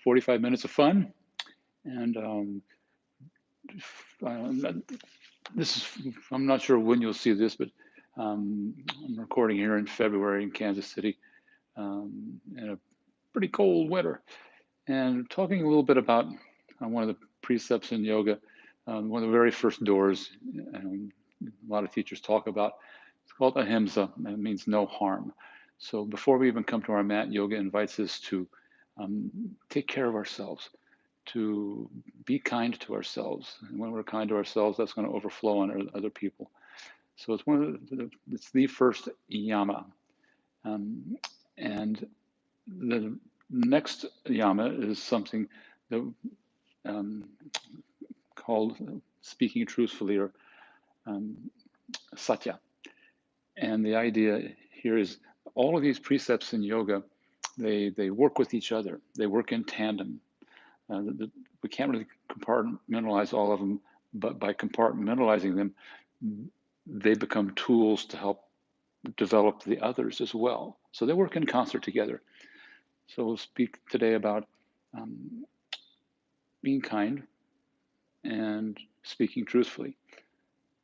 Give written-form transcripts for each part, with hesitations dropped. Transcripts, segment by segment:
45 minutes of fun. And this is, I'm not sure when you'll see this, but I'm recording here in February in Kansas City in a pretty cold winter. And talking a little bit about one of the precepts in yoga, one of the very first doors a lot of teachers talk about. It's called ahimsa, and it means no harm. So before we even come to our mat, yoga invites us to take care of ourselves, to be kind to ourselves. And when we're kind to ourselves, that's going to overflow on other people. So it's it's the first yama. And the next yama is something that called speaking truthfully, or satya. And the idea here is all of these precepts in yoga, they work with each other. They work in tandem. We can't really compartmentalize all of them, but by compartmentalizing them, they become tools to help develop the others as well. So they work in concert together. So we'll speak today about being kind and speaking truthfully.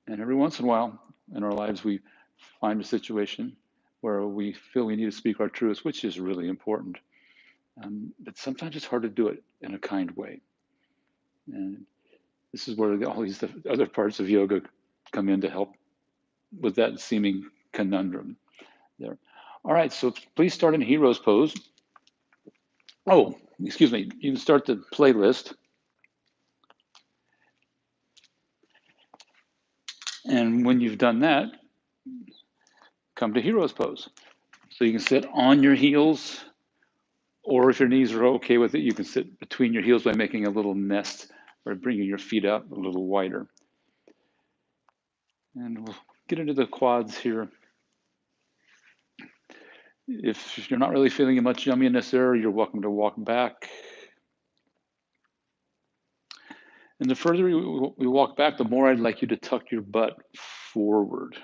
And every once in a while in our lives, we find a situation where we feel we need to speak our truths, which is really important. But sometimes it's hard to do it in a kind way. And this is where all these other parts of yoga come in to help with that seeming conundrum there. All right, so please start in hero's pose. Oh, excuse me, you can start the playlist. And when you've done that, come to hero's pose. So you can sit on your heels, or if your knees are okay with it, you can sit between your heels by making a little nest or bringing your feet out a little wider. And we'll get into the quads here. If you're not really feeling much yumminess there, you're welcome to walk back. And the further we walk back, the more I'd like you to tuck your butt forward.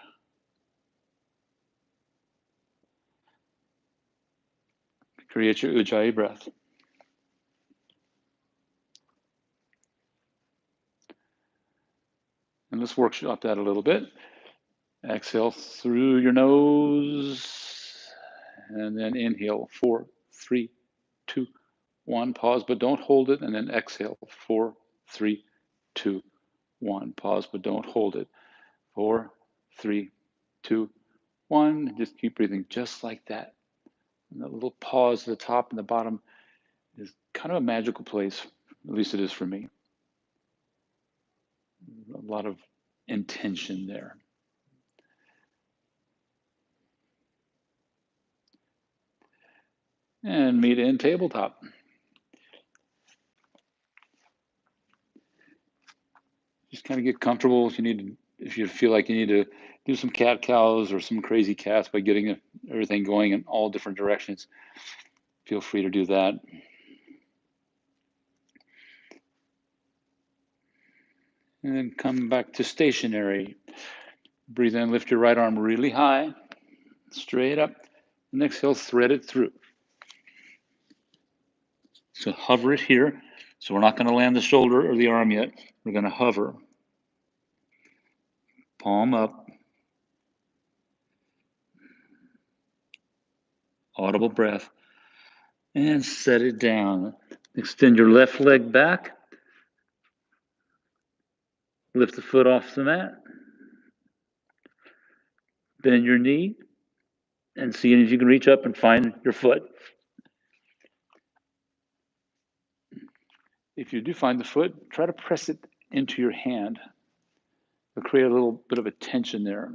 Create your Ujjayi breath. And let's workshop that a little bit. Exhale through your nose, and then inhale, 4, 3, 2, 1. Pause, but don't hold it, and then exhale, 4, 3, 2, 1. Pause, but don't hold it. 4, 3, 2, 1. Just keep breathing just like that. And that little pause at the top and the bottom is kind of a magical place. At least it is for me. A lot of intention there. And meet in tabletop. Just kind of get comfortable. If you feel like you need to do some cat cows or some crazy cats by getting everything going in all different directions, feel free to do that. And then come back to stationary. Breathe in, lift your right arm really high, straight up, and exhale, thread it through. So hover it here. So we're not going to land the shoulder or the arm yet. We're going to hover. Palm up. Audible breath. And set it down. Extend your left leg back. Lift the foot off the mat. Bend your knee. And see if you can reach up and find your foot. If you do find the foot, try to press it into your hand. It'll create a little bit of a tension there.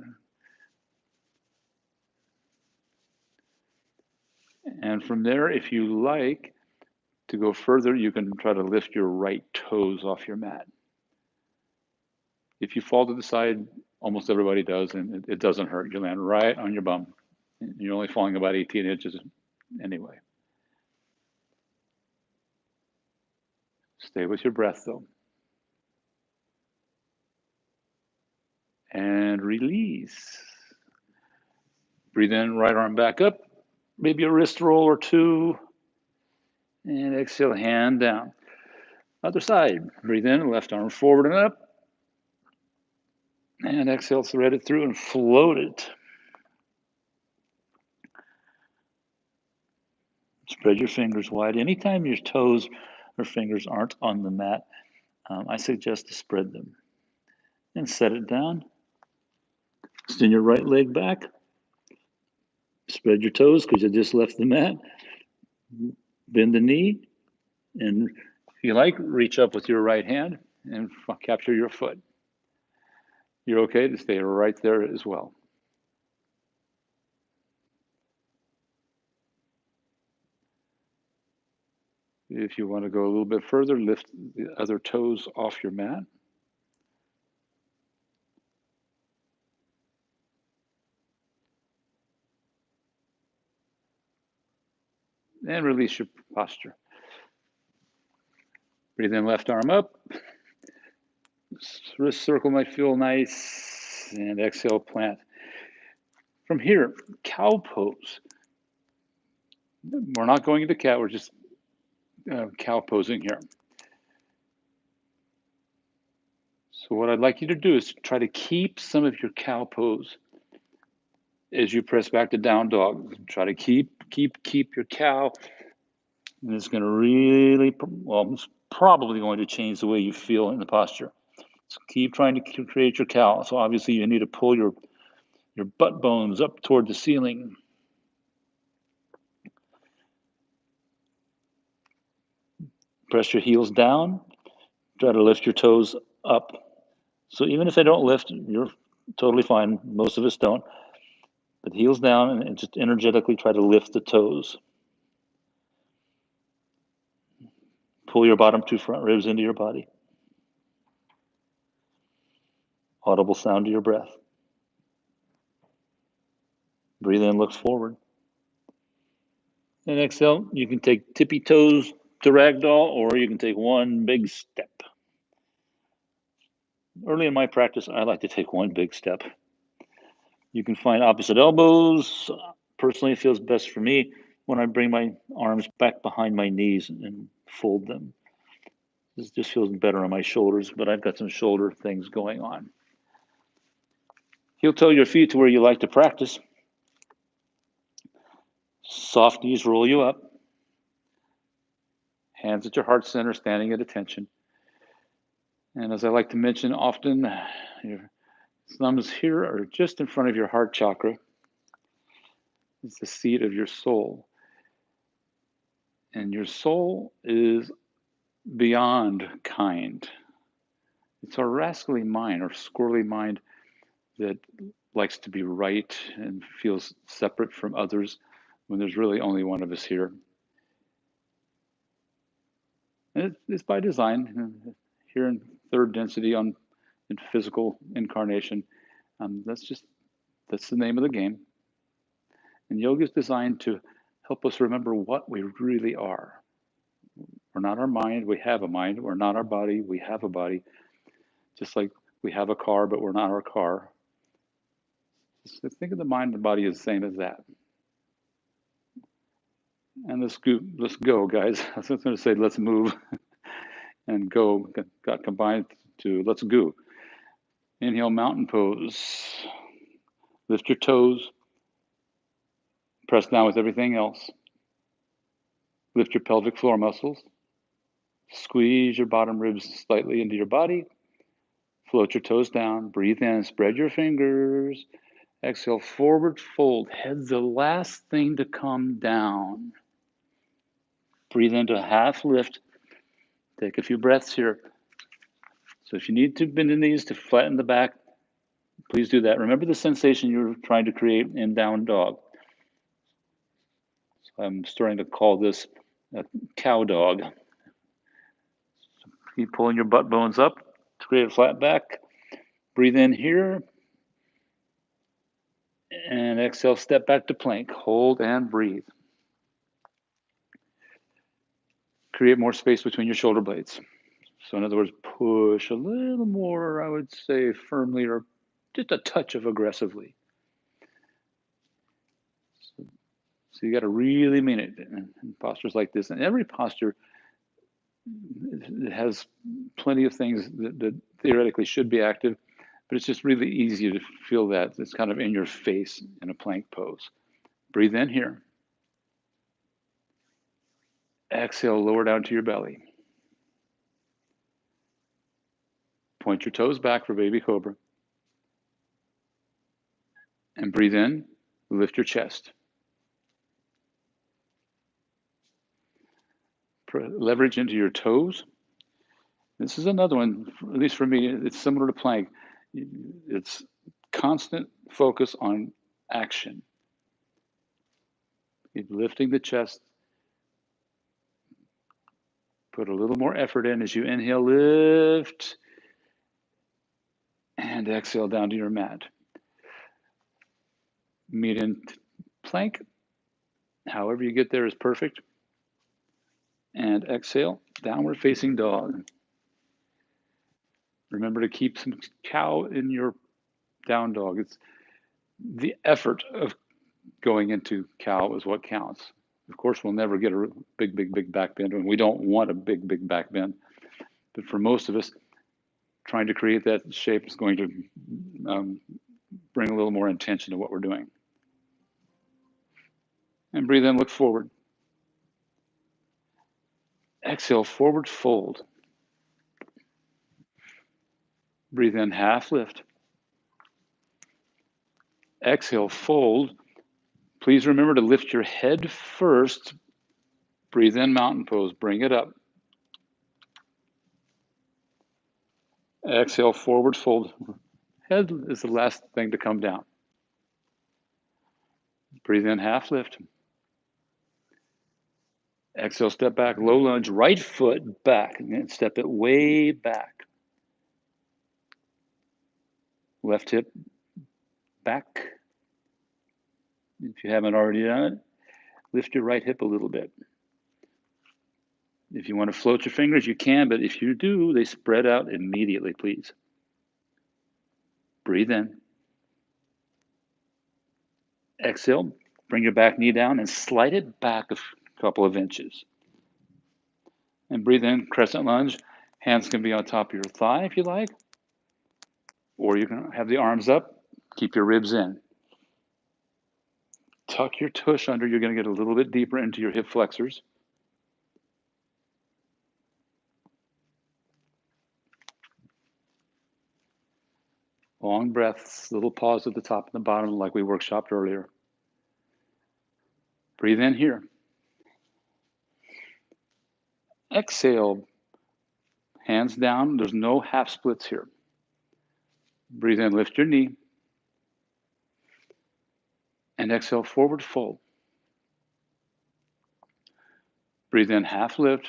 And from there, if you like to go further, you can try to lift your right toes off your mat. If you fall to the side, almost everybody does, and it doesn't hurt. You land right on your bum. You're only falling about 18 inches anyway. Stay with your breath, though. And release. Breathe in, right arm back up. Maybe a wrist roll or two. And exhale, hand down. Other side. Breathe in, left arm forward and up. And exhale, thread it through and float it. Spread your fingers wide. Anytime your toes or fingers aren't on the mat, I suggest to spread them. And set it down. Extend your right leg back. Spread your toes because you just left the mat. Bend the knee. And if you like, reach up with your right hand and capture your foot. You're okay to stay right there as well. If you want to go a little bit further, lift the other toes off your mat. And release your posture. Breathe in, left arm up. Wrist circle might feel nice. And exhale, plant. From here, cow pose. We're not going into cat, we're just cow posing here. So what I'd like you to do is try to keep some of your cow pose as you press back to down dog. Try to keep your cow. And it's going to really, well, it's probably going to change the way you feel in the posture. So keep trying to create your cow. So obviously you need to pull your butt bones up toward the ceiling. Press your heels down. Try to lift your toes up. So even if they don't lift, you're totally fine. Most of us don't. But heels down and just energetically try to lift the toes. Pull your bottom two front ribs into your body. Audible sound to your breath. Breathe in, look forward. And exhale, you can take tippy toes to ragdoll, or you can take one big step. Early in my practice, I like to take one big step. You can find opposite elbows. Personally, it feels best for me when I bring my arms back behind my knees and fold them. This just feels better on my shoulders, but I've got some shoulder things going on. Heel toe your feet to where you like to practice. Soft knees roll you up. Hands at your heart center, standing at attention. And as I like to mention often, your thumbs here are just in front of your heart chakra. It's the seat of your soul. And your soul is beyond kind. It's our rascally mind, our squirrely mind that likes to be right and feels separate from others when there's really only one of us here. And it's by design. Here in third density in physical incarnation, that's the name of the game. And yoga is designed to help us remember what we really are. We're not our mind, we have a mind. We're not our body, we have a body. Just like we have a car, but we're not our car. Just think of the mind and the body as the same as that. And let's go, guys. I was going to say let's move and go got combined to let's go. Inhale, mountain pose. Lift your toes. Press down with everything else. Lift your pelvic floor muscles. Squeeze your bottom ribs slightly into your body. Float your toes down. Breathe in. Spread your fingers. Exhale, forward fold. Head's the last thing to come down. Breathe into a half lift. Take a few breaths here. So if you need to bend the knees to flatten the back, please do that. Remember the sensation you're trying to create in down dog. So I'm starting to call this a cow dog. So keep pulling your butt bones up to create a flat back. Breathe in here. And exhale, step back to plank. Hold and breathe. Create more space between your shoulder blades. So in other words, push a little more, I would say firmly, or just a touch of aggressively. So So you got to really mean it in postures like this. And every posture has plenty of things that theoretically should be active, but it's just really easy to feel that. It's kind of in your face in a plank pose. Breathe in here. Exhale, lower down to your belly. Point your toes back for baby cobra. And breathe in, lift your chest. Leverage into your toes. This is another one, at least for me, it's similar to plank. It's constant focus on action. Keep lifting the chest. Put a little more effort in as you inhale, lift, and exhale down to your mat. Meet in plank. However you get there is perfect. And exhale, downward facing dog. Remember to keep some cow in your down dog. It's the effort of going into cow is what counts. Of course, we'll never get a big back bend, and we don't want a big back bend. But for most of us, trying to create that shape is going to bring a little more intention to what we're doing. And breathe in, look forward. Exhale, forward fold. Breathe in, half lift. Exhale, fold. Please remember to lift your head first. Breathe in, mountain pose. Bring it up. Exhale, forward fold. Head is the last thing to come down. Breathe in, half lift. Exhale, step back, low lunge, right foot back, and step it way back. Left hip back. If you haven't already done it, lift your right hip a little bit. If you want to float your fingers, you can, but if you do, they spread out immediately, please. Breathe in. Exhale, bring your back knee down and slide it back a couple of inches. And breathe in, crescent lunge. Hands can be on top of your thigh if you like, or you can have the arms up, keep your ribs in. Tuck your tush under. You're going to get a little bit deeper into your hip flexors. Long breaths, little pause at the top and the bottom like we workshopped earlier. Breathe in here. Exhale, hands down. There's no half splits here. Breathe in, lift your knee. And exhale, forward fold. Breathe in, half lift.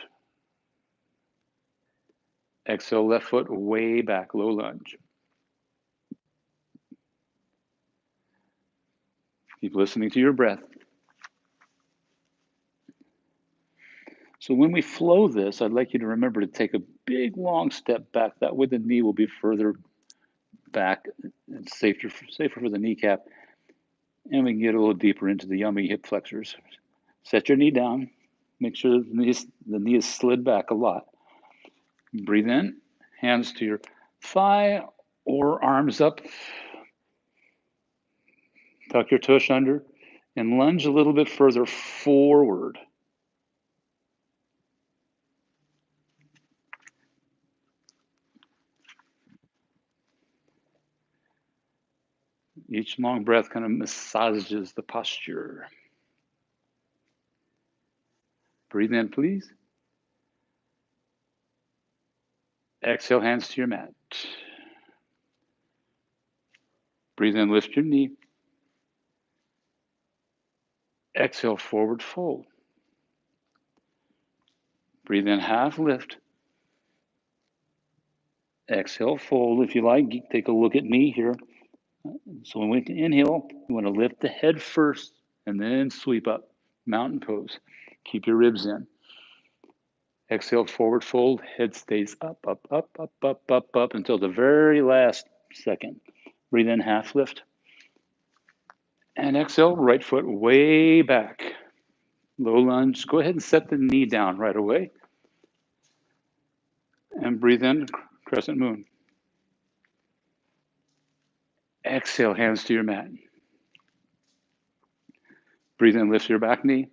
Exhale, left foot way back, low lunge. Keep listening to your breath. So when we flow this, I'd like you to remember to take a big, long step back. That way the knee will be further back and safer for the kneecap. And we can get a little deeper into the yummy hip flexors. Set your knee down. Make sure the knee is slid back a lot. Breathe in, hands to your thigh or arms up. Tuck your tush under and lunge a little bit further forward. Each long breath kind of massages the posture. Breathe in, please. Exhale, hands to your mat. Breathe in, lift your knee. Exhale, forward fold. Breathe in, half lift. Exhale, fold. If you like, take a look at me here. So when we inhale, you want to lift the head first and then sweep up. Mountain pose. Keep your ribs in. Exhale, forward fold. Head stays up until the very last second. Breathe in, half lift. And exhale, right foot way back. Low lunge. Go ahead and set the knee down right away. And breathe in, crescent moon. Exhale, hands to your mat. Breathe in, lift your back knee.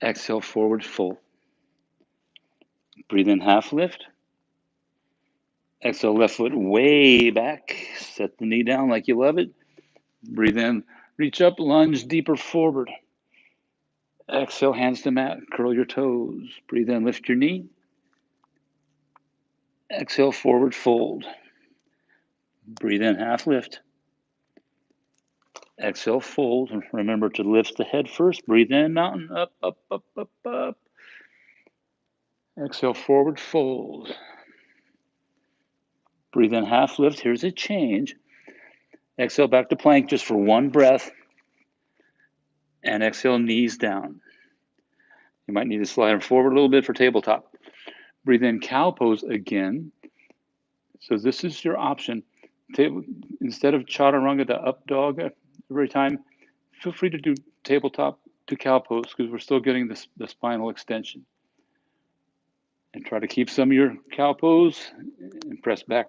Exhale, forward fold. Breathe in, half lift. Exhale, left foot way back. Set the knee down like you love it. Breathe in, reach up, lunge deeper forward. Exhale, hands to mat, curl your toes. Breathe in, lift your knee. Exhale, forward fold. Breathe in, half lift. Exhale, fold. And remember to lift the head first. Breathe in, mountain, up, up, up, up, up. Exhale, forward fold. Breathe in, half lift. Here's a change. Exhale, back to plank just for one breath. And exhale, knees down. You might need to slide them forward a little bit for tabletop. Breathe in, cow pose again. So this is your option. Instead of chaturanga to up dog every time, feel free to do tabletop to cow pose because we're still getting the spinal extension. And try to keep some of your cow pose and press back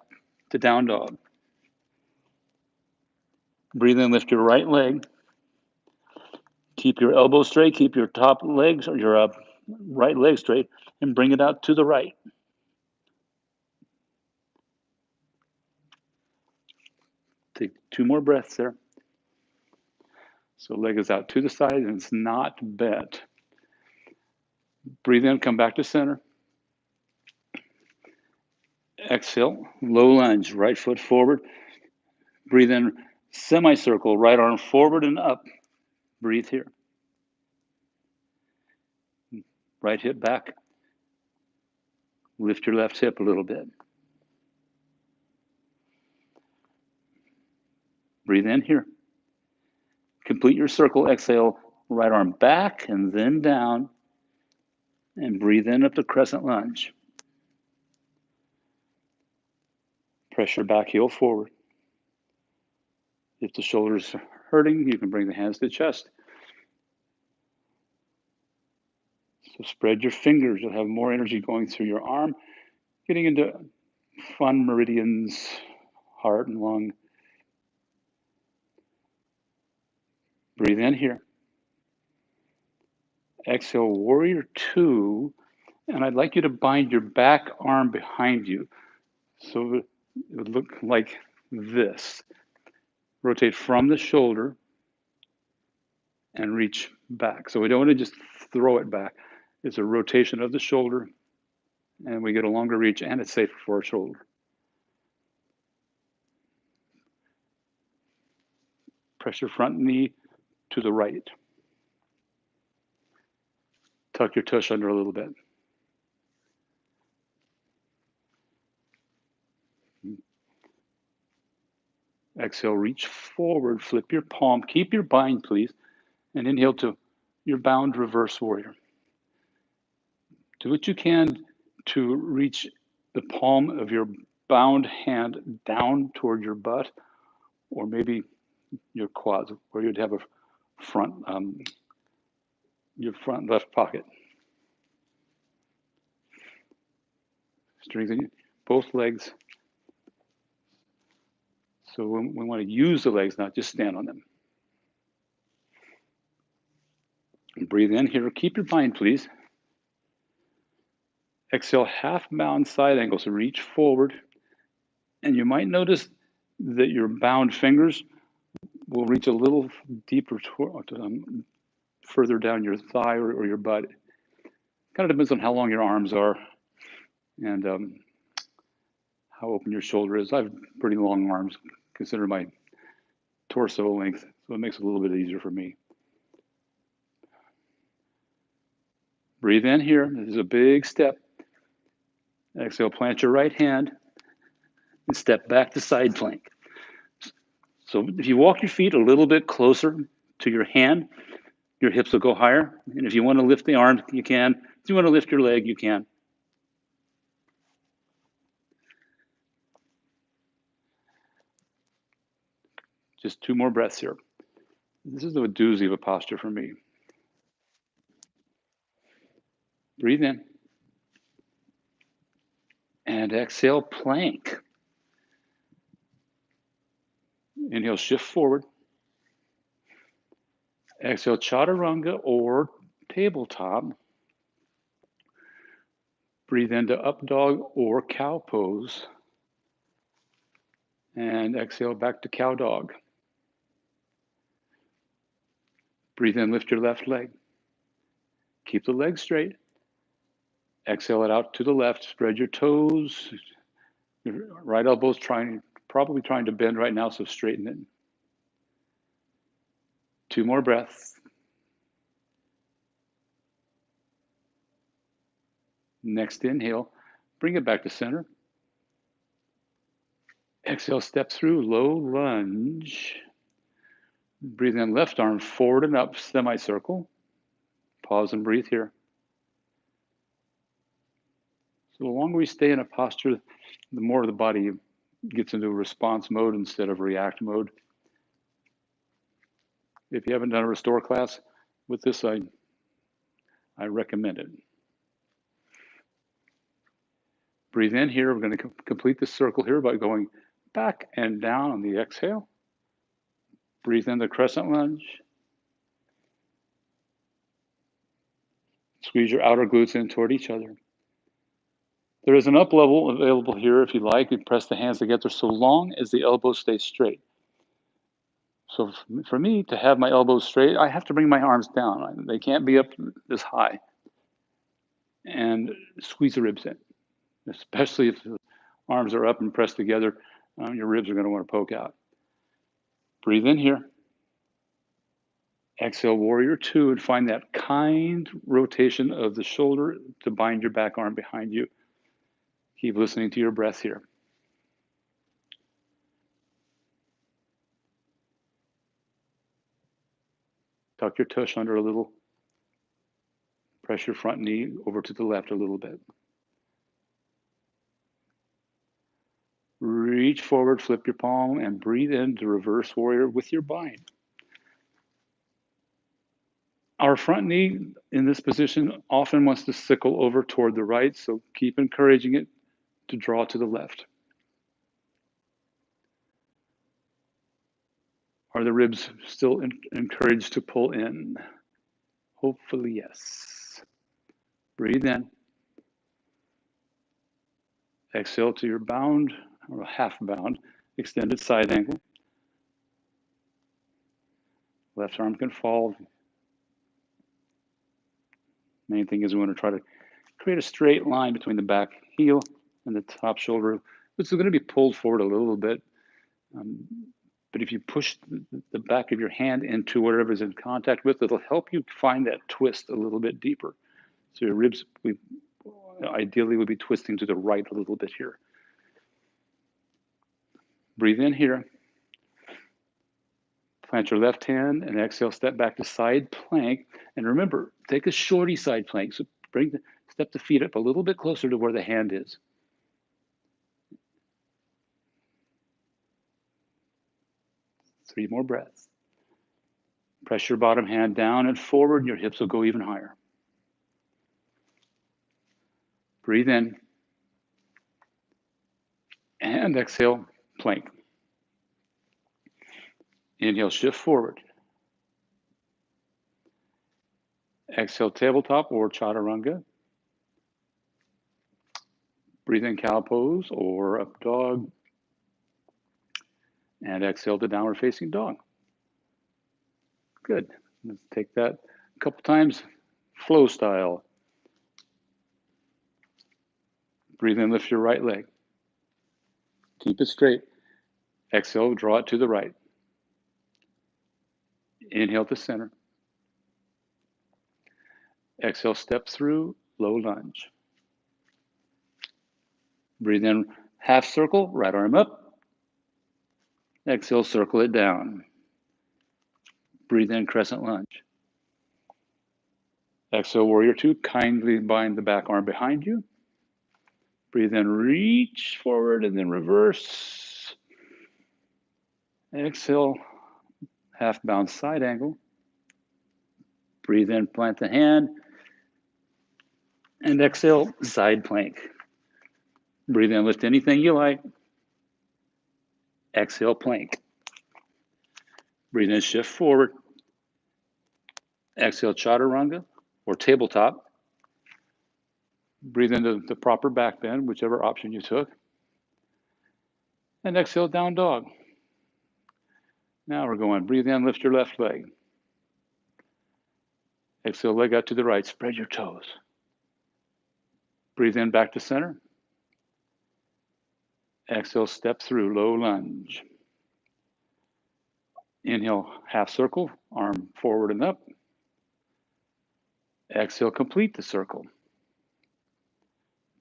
to down dog. Breathe in, lift your right leg. Keep your elbow straight, keep your top legs or your right leg straight, and bring it out to the right. Take 2 more breaths there. So leg is out to the side and it's not bent. Breathe in, come back to center. Exhale, low lunge, right foot forward. Breathe in, semicircle, right arm forward and up. Breathe here. Right hip back. Lift your left hip a little bit. Breathe in here. Complete your circle. Exhale, right arm back and then down. And breathe in up to crescent lunge. Press your back heel forward. If the shoulders are hurting, you can bring the hands to the chest. So spread your fingers. You'll have more energy going through your arm, getting into fun meridians, heart and lung. Breathe in here. Exhale, warrior 2. And I'd like you to bind your back arm behind you. So it would look like this. Rotate from the shoulder and reach back. So we don't want to just throw it back. It's a rotation of the shoulder and we get a longer reach and it's safer for our shoulder. Press your front knee to the right. Tuck your tush under a little bit. Exhale, reach forward, flip your palm. Keep your bind, please. And inhale to your bound reverse warrior. Do what you can to reach the palm of your bound hand down toward your butt or maybe your quads where you'd have a front, your front left pocket. Strengthen both legs. So we want to use the legs, not just stand on them. And breathe in here. Keep your bind, please. Exhale, half bound side angle. So reach forward. And you might notice that your bound fingers will reach a little deeper, further down your thigh or your butt. Kind of depends on how long your arms are and how open your shoulder is. I have pretty long arms, consider my torso length, so it makes it a little bit easier for me. Breathe in here. This is a big step. Exhale, plant your right hand and step back to side plank. So if you walk your feet a little bit closer to your hand, your hips will go higher. And if you want to lift the arm, you can. If you want to lift your leg, you can. Just 2 more breaths here. This is a doozy of a posture for me. Breathe in. And exhale, plank. Inhale, shift forward. Exhale, chaturanga or tabletop. Breathe into up dog or cow pose. And exhale back to cow dog. Breathe in, lift your left leg. Keep the leg straight. Exhale it out to the left. Spread your toes. Your right elbow's probably trying to bend right now, so straighten it. 2 more breaths. Next inhale, bring it back to center. Exhale, step through, low lunge. Breathe in, left arm forward and up, semicircle. Pause and breathe here. So the longer we stay in a posture, the more the body gets into a response mode instead of react mode. If you haven't done a restore class with this, I recommend it. Breathe in here. We're going to complete the circle here by going back and down on the exhale. Breathe in the crescent lunge. Squeeze your outer glutes in toward each other. There is an up level available here if you like. You press the hands together so long as the elbows stay straight. So for me to have my elbows straight, I have to bring my arms down. They can't be up this high. And squeeze the ribs in, especially if the arms are up and pressed together. Your ribs are going to want to poke out. Breathe in here. Exhale, warrior 2, and find that kind rotation of the shoulder to bind your back arm behind you. Keep listening to your breath here. Tuck your tush under a little. Press your front knee over to the left a little bit. Reach forward, flip your palm, and breathe into reverse warrior with your bind. Our front knee in this position often wants to sickle over toward the right, so keep encouraging it to draw to the left. Are the ribs still encouraged to pull in? Hopefully, yes. Breathe in. Exhale to your bound, or half bound, extended side angle. Left arm can fall. Main thing is we want to try to create a straight line between the back heel and the top shoulder, which is going to be pulled forward a little bit. But if you push the back of your hand into whatever is in contact with, it'll help you find that twist a little bit deeper. So your ribs ideally would be twisting to the right a little bit here. Breathe in here. Plant your left hand and exhale, step back to side plank. And remember, take a shorty side plank. So step the feet up a little bit closer to where the hand is. Three more breaths. Press your bottom hand down and forward, and your hips will go even higher. Breathe in. And exhale, plank. Inhale, shift forward. Exhale, tabletop or chaturanga. Breathe in, cow pose or up dog. And exhale to downward facing dog. Good. Let's take that a couple times. Flow style. Breathe in, lift your right leg. Keep it straight. Exhale, draw it to the right. Inhale to center. Exhale, step through, low lunge. Breathe in, half circle, right arm up. Exhale, circle it down. Breathe in, crescent lunge. Exhale, warrior 2, kindly bind the back arm behind you. Breathe in, reach forward and then reverse. Exhale, half bound side angle. Breathe in, plant the hand. And exhale, side plank. Breathe in, lift anything you like. Exhale, plank. Breathe in, shift forward. Exhale, chaturanga or tabletop. Breathe into the proper back bend, whichever option you took. And exhale, down dog. Now we're going, breathe in, lift your left leg. Exhale, leg out to the right, spread your toes. Breathe in, back to center. Exhale, step through, low lunge. Inhale, half circle, arm forward and up. Exhale, complete the circle.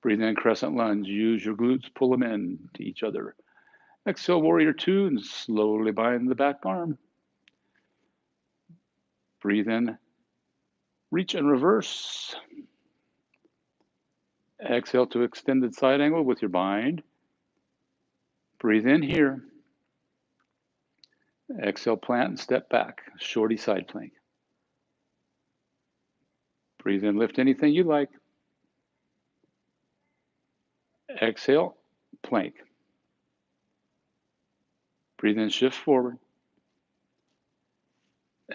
Breathe in, crescent lunge. Use your glutes, pull them in to each other. Exhale, warrior two, and slowly bind the back arm. Breathe in, reach and reverse. Exhale to extended side angle with your bind. Breathe in here. Exhale, plant and step back, shorty side plank. Breathe in, lift anything you like. Exhale, plank. Breathe in, shift forward.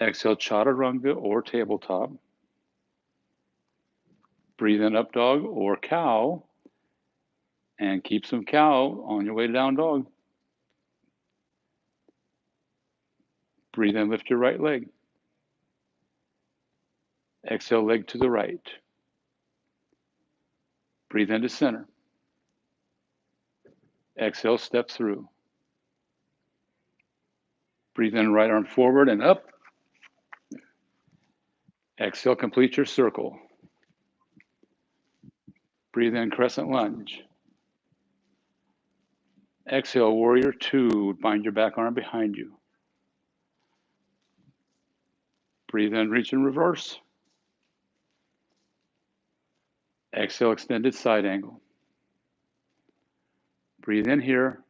Exhale, chaturanga or tabletop. Breathe in, up dog or cow. And keep some cow on your way to down dog. Breathe in, lift your right leg. Exhale, leg to the right. Breathe into center. Exhale, step through. Breathe in, right arm forward and up. Exhale, complete your circle. Breathe in, crescent lunge. Exhale, warrior two, bind your back arm behind you. Breathe in, reach and reverse. Exhale, extended side angle. Breathe in here.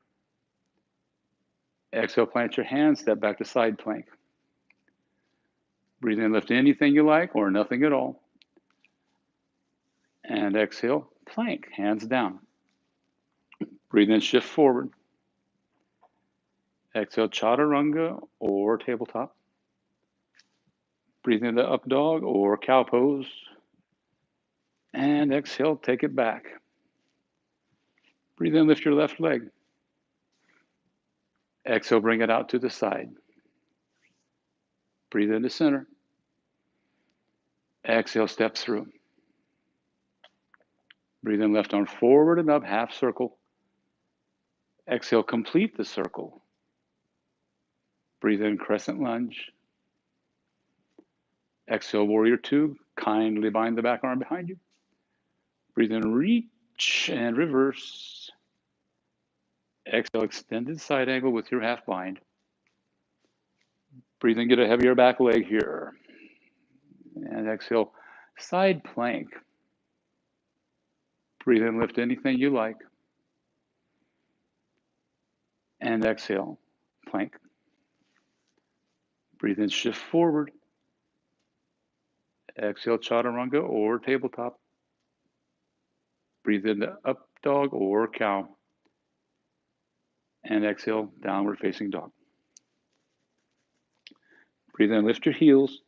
Exhale, plant your hands, step back to side plank. Breathe in, lift anything you like or nothing at all. And exhale, plank, hands down. Breathe in, shift forward. Exhale, chaturanga or tabletop. Breathe into up dog or cow pose. And exhale, take it back. Breathe in, lift your left leg. Exhale, bring it out to the side. Breathe into center. Exhale, step through. Breathe in, left arm forward and up, half circle. Exhale, complete the circle. Breathe in, crescent lunge. Exhale, warrior two, kindly bind the back arm behind you. Breathe in, reach and reverse. Exhale, extended side angle with your half bind. Breathe in, get a heavier back leg here. And exhale, side plank. Breathe in, lift anything you like. And exhale, plank. Breathe in, shift forward. Exhale, chaturanga or tabletop. Breathe into up dog or cow. And exhale, downward facing dog. Breathe in, lift your heels.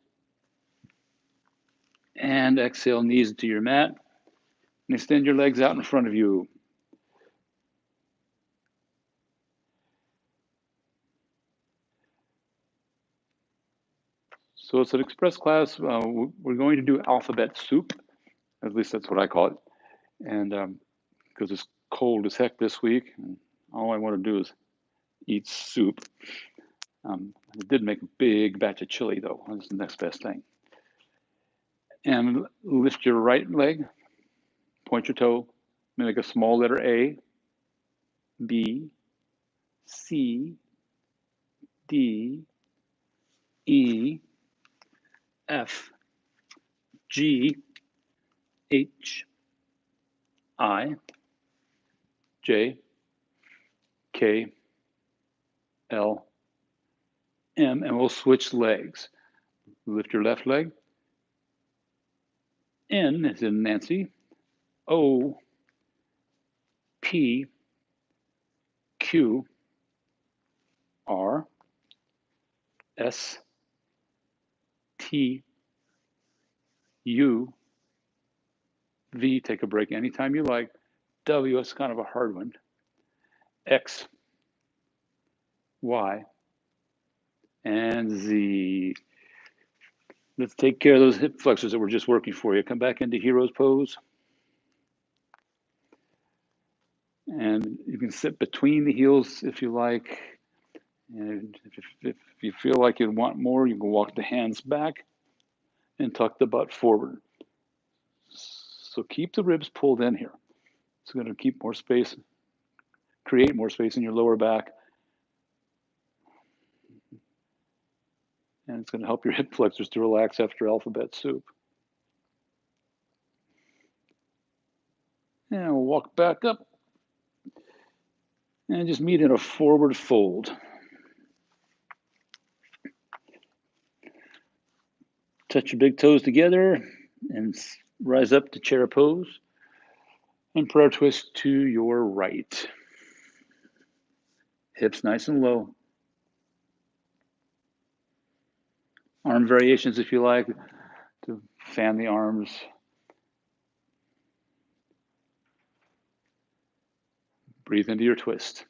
And exhale, knees to your mat. And extend your legs out in front of you. So it's an express class. We're going to do alphabet soup. At least that's what I call it. And because it's cold as heck this week, and all I want to do is eat soup. I did make a big batch of chili, though. That's the next best thing. And lift your right leg, point your toe, make a small letter A, B, C, D, E, F, G, H, I, J, K, L, M, and we'll switch legs. Lift your left leg. N is in Nancy. O P Q R S T U V, take a break anytime you like. W, it's kind of a hard one. X, Y, and Z. Let's take care of those hip flexors that were just working for you. Come back into hero's pose. And you can sit between the heels if you like. And if you feel like you want more, you can walk the hands back and tuck the butt forward. So keep the ribs pulled in here. It's going to keep more space, create more space in your lower back. And it's going to help your hip flexors to relax after alphabet soup. And we'll walk back up and just meet in a forward fold. Touch your big toes together and rise up to chair pose. And prayer twist to your right. Hips nice and low. Arm variations if you like, to fan the arms. Breathe into your twist.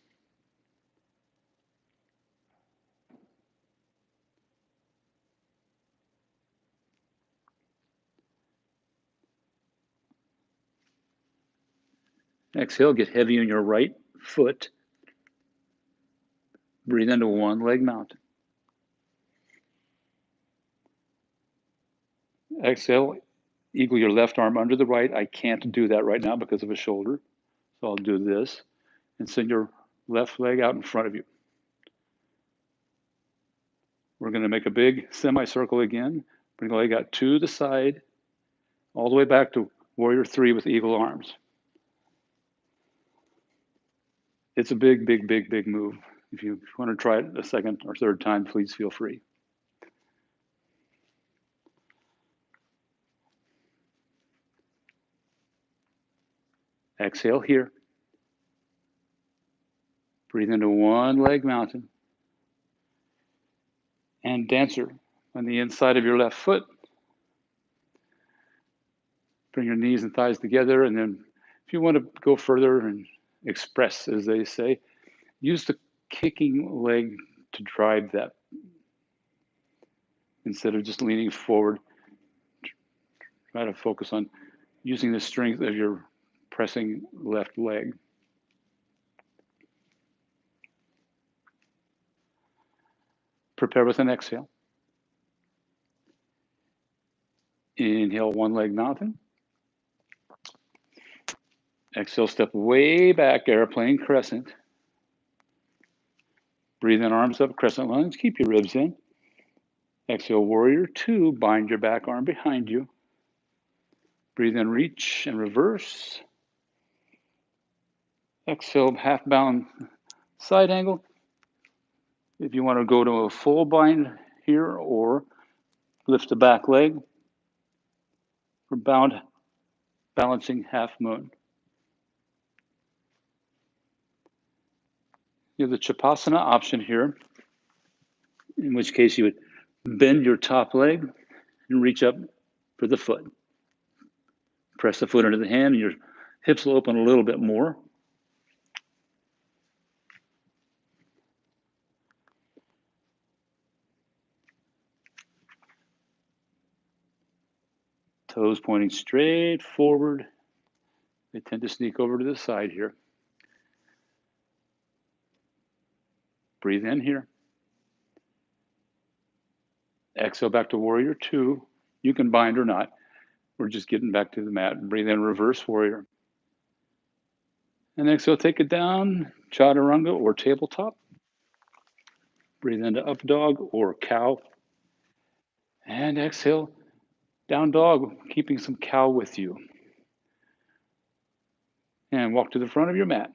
Exhale, get heavy on your right foot. Breathe into one leg mountain. Exhale, eagle your left arm under the right. I can't do that right now because of a shoulder. So I'll do this and send your left leg out in front of you. We're going to make a big semicircle again. Bring the leg out to the side, all the way back to warrior three with eagle arms. It's a big, big, big, big move. If you want to try it a second or third time, please feel free. Exhale here. Breathe into one leg mountain. And dancer on the inside of your left foot. Bring your knees and thighs together. And then if you want to go further and express, as they say, use the kicking leg to drive that instead of just leaning forward. Try to focus on using the strength of your pressing left leg. Prepare with an exhale. Inhale, one leg mountain. Exhale, step way back, airplane crescent. Breathe in, arms up, crescent lunge. Keep your ribs in. Exhale, warrior two. Bind your back arm behind you. Breathe in, reach and reverse. Exhale, half bound side angle. If you want to go to a full bind here or lift the back leg for bound balancing half moon. You have the Chapasana option here, in which case you would bend your top leg and reach up for the foot. Press the foot under the hand and your hips will open a little bit more. Toes pointing straight forward. They tend to sneak over to the side here. Breathe in here. Exhale back to warrior two. You can bind or not. We're just getting back to the mat. Breathe in, reverse warrior. And exhale, take it down, chaturanga or tabletop. Breathe into up dog or cow. And exhale, down dog, keeping some cow with you. And walk to the front of your mat.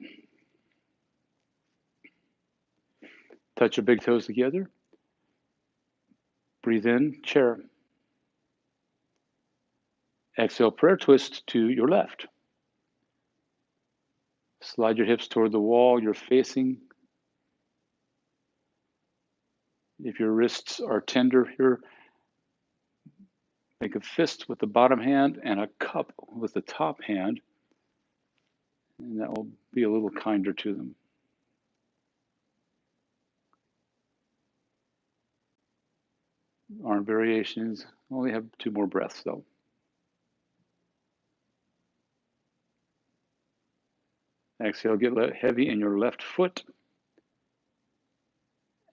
Touch your big toes together. Breathe in, chair. Exhale, prayer twist to your left. Slide your hips toward the wall you're facing. If your wrists are tender here, make a fist with the bottom hand and a cup with the top hand, and that will be a little kinder to them. Arm variations. Only have 2 more breaths though. Exhale, get heavy in your left foot.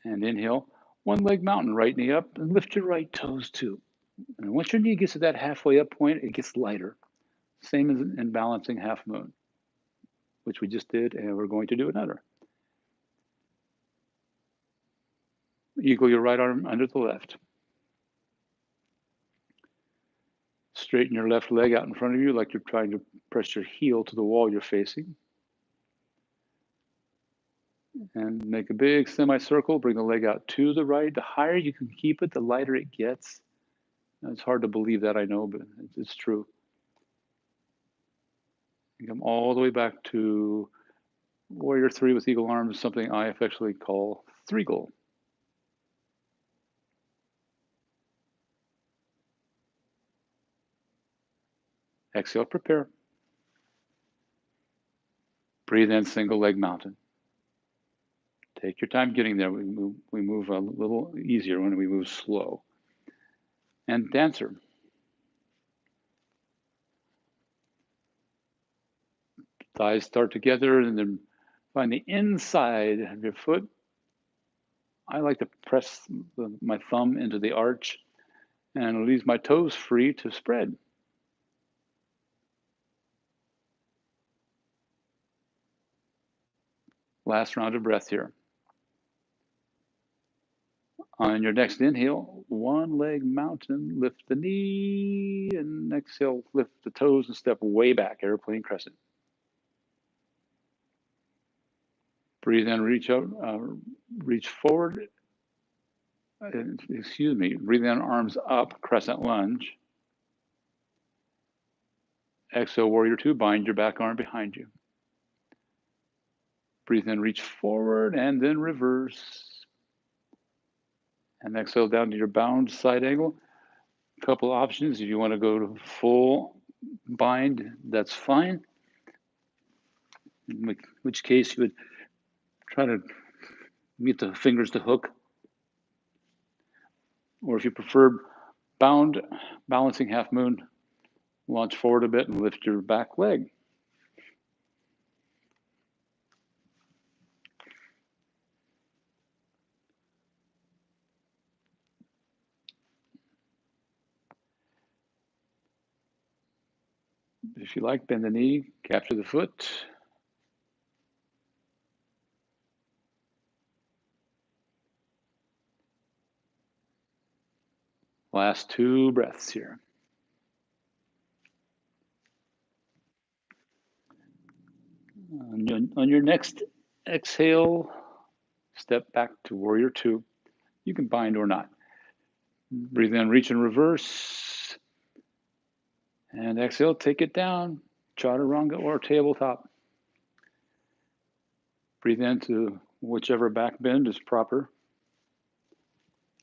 And inhale, one leg mountain, right knee up, and lift your right toes too. And once your knee gets to that halfway up point, it gets lighter. Same as in balancing half moon, which we just did, and we're going to do another. Eagle your right arm under the left. Straighten your left leg out in front of you like you're trying to press your heel to the wall you're facing. And make a big semicircle. Bring the leg out to the right. The higher you can keep it, the lighter it gets. It's hard to believe that, I know, but it's true. And come all the way back to Warrior 3 with eagle arms, something I affectionately call threeagle. Exhale, prepare. Breathe in, single leg mountain. Take your time getting there. We move a little easier when we move slow. And dancer. Thighs start together and then find the inside of your foot. I like to press my thumb into the arch and leaves my toes free to spread. Last round of breath here. On your next inhale, one leg mountain, lift the knee, and exhale, lift the toes and step way back, airplane crescent. Breathe in, reach out, reach forward. Excuse me, breathe in, arms up, crescent lunge. Exhale, warrior 2, bind your back arm behind you. Breathe in, reach forward, and then reverse. And exhale down to your bound side angle. A couple options. If you want to go to full bind, that's fine. In which case you would try to get the fingers to hook. Or if you prefer bound, balancing half moon, launch forward a bit and lift your back leg. If you like, bend the knee, capture the foot. Last 2 breaths here. On your next exhale, step back to warrior 2. You can bind or not. Breathe in, reach and reverse. And exhale, take it down, chaturanga or tabletop. Breathe into whichever back bend is proper.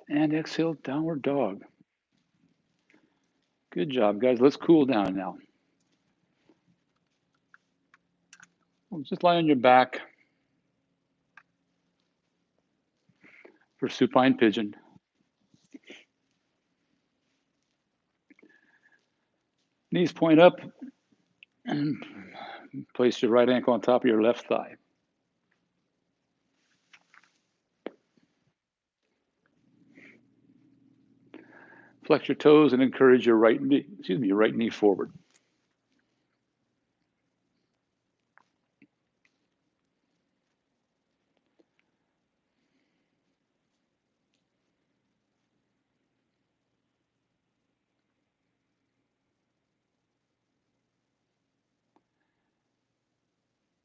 And exhale, downward dog. Good job, guys. Let's cool down now. Just lie on your back for supine pigeon. Knees point up and place your right ankle on top of your left thigh. Flex your toes and encourage your right knee forward.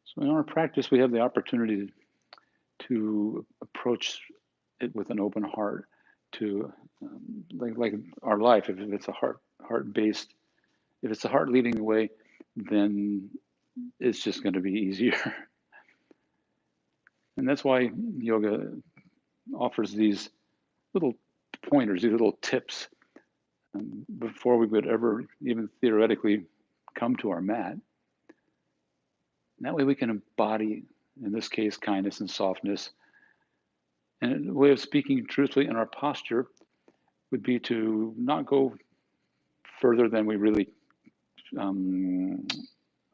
So in our practice, we have the opportunity to approach it with an open heart, to like our life. If it's a heart-based, if it's the heart leading the way, then it's just going to be easier. And that's why yoga offers these little pointers, these little tips before we would ever even theoretically come to our mat. And that way we can embody, in this case, kindness and softness. And a way of speaking truthfully in our posture would be to not go further than we really, I don't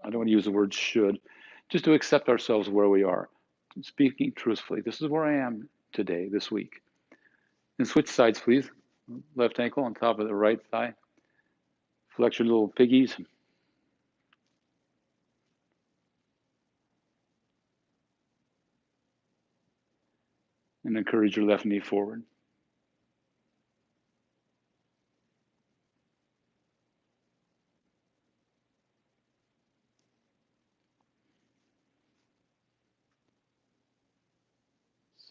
want to use the word should, just to accept ourselves where we are, speaking truthfully. This is where I am today, this week. And switch sides, please. Left ankle on top of the right thigh. Flex your little piggies. And encourage your left knee forward.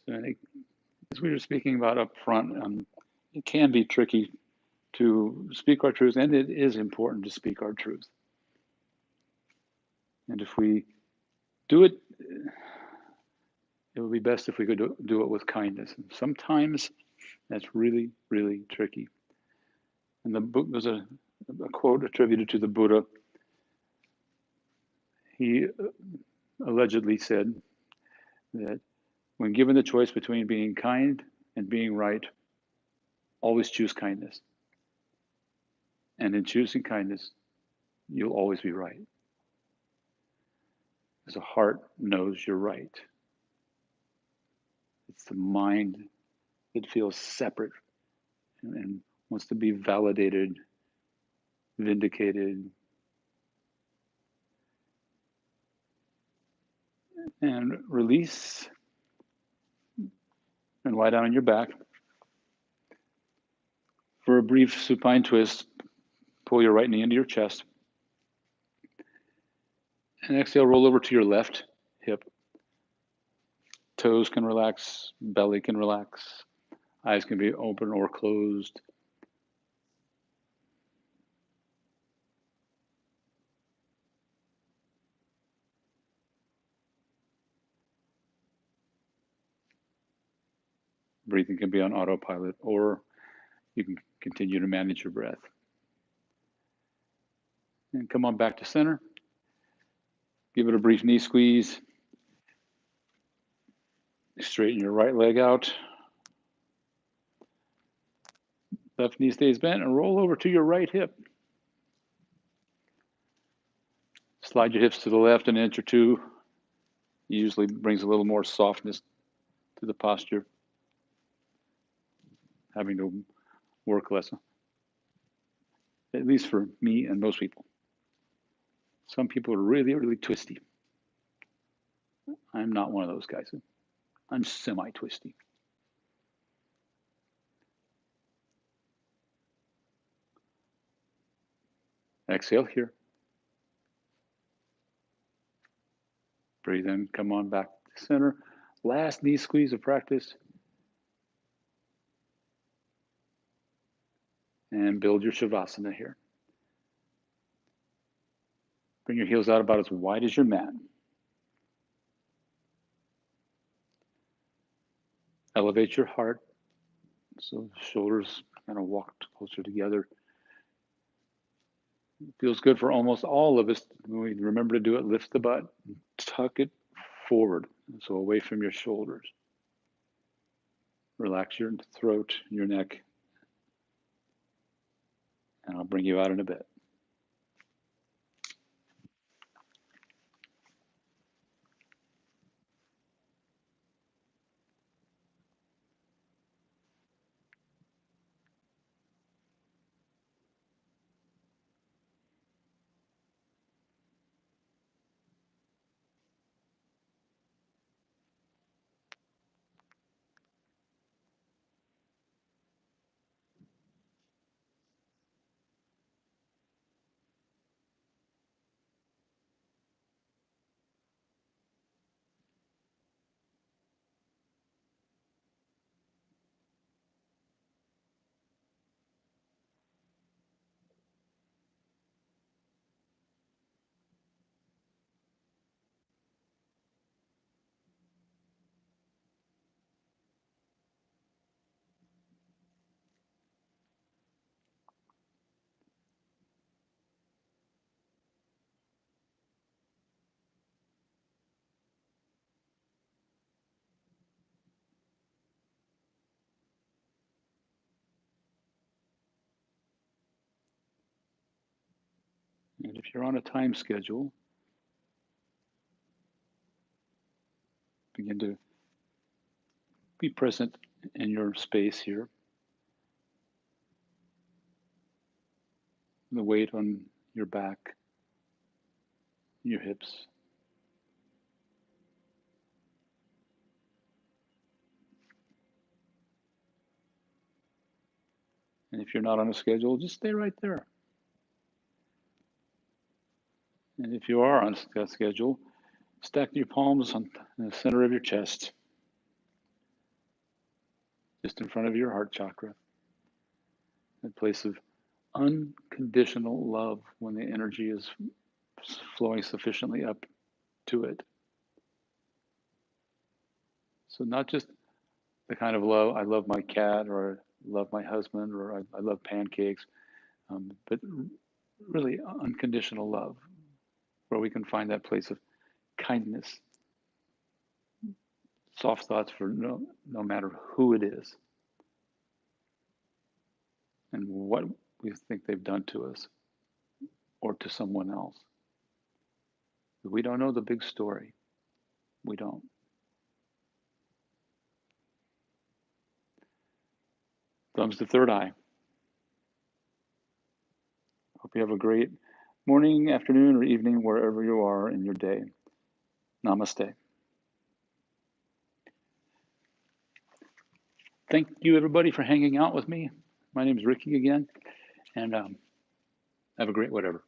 So as we were speaking about up front, it can be tricky to speak our truth, and it is important to speak our truth. And if we do it, it would be best if we could do it with kindness. And sometimes that's really, really tricky. And the book, there's a quote attributed to the Buddha. He allegedly said that when given the choice between being kind and being right, always choose kindness. And in choosing kindness, you'll always be right. Because the heart knows you're right. It's the mind that feels separate and wants to be validated, vindicated, and release and lie down on your back. For a brief supine twist, pull your right knee into your chest. And exhale, roll over to your left hip. Toes can relax, belly can relax, eyes can be open or closed. Breathing can be on autopilot, or you can continue to manage your breath. And come on back to center. Give it a brief knee squeeze. Straighten your right leg out. Left knee stays bent and roll over to your right hip. Slide your hips to the left an inch or two. Usually brings a little more softness to the posture. Having to work less, at least for me and most people. Some people are really, really twisty. I'm not one of those guys. I'm semi-twisty. Exhale here. Breathe in, come on back to center. Last knee squeeze of practice. And build your Shavasana here. Bring your heels out about as wide as your mat. Elevate your heart. So shoulders kind of walk closer together. It feels good for almost all of us. When we remember to do it, lift the butt, tuck it forward, so away from your shoulders. Relax your throat, your neck, and I'll bring you out in a bit. if you're on a time schedule, begin to be present in your space here. The weight on your back, your hips. And if you're not on a schedule, just stay right there. And if you are on a schedule, stack your palms on the center of your chest, just in front of your heart chakra, a place of unconditional love when the energy is flowing sufficiently up to it. So not just the kind of love, I love my cat, or I love my husband, or I love pancakes, but really unconditional love, where we can find that place of kindness, soft thoughts for no matter who it is and what we think they've done to us or to someone else. We don't know the big story. We don't. Thumbs to third eye. Hope you have a great morning, afternoon, or evening, wherever you are in your day. Namaste. Thank you, everybody, for hanging out with me. My name is Ricky again, and have a great whatever.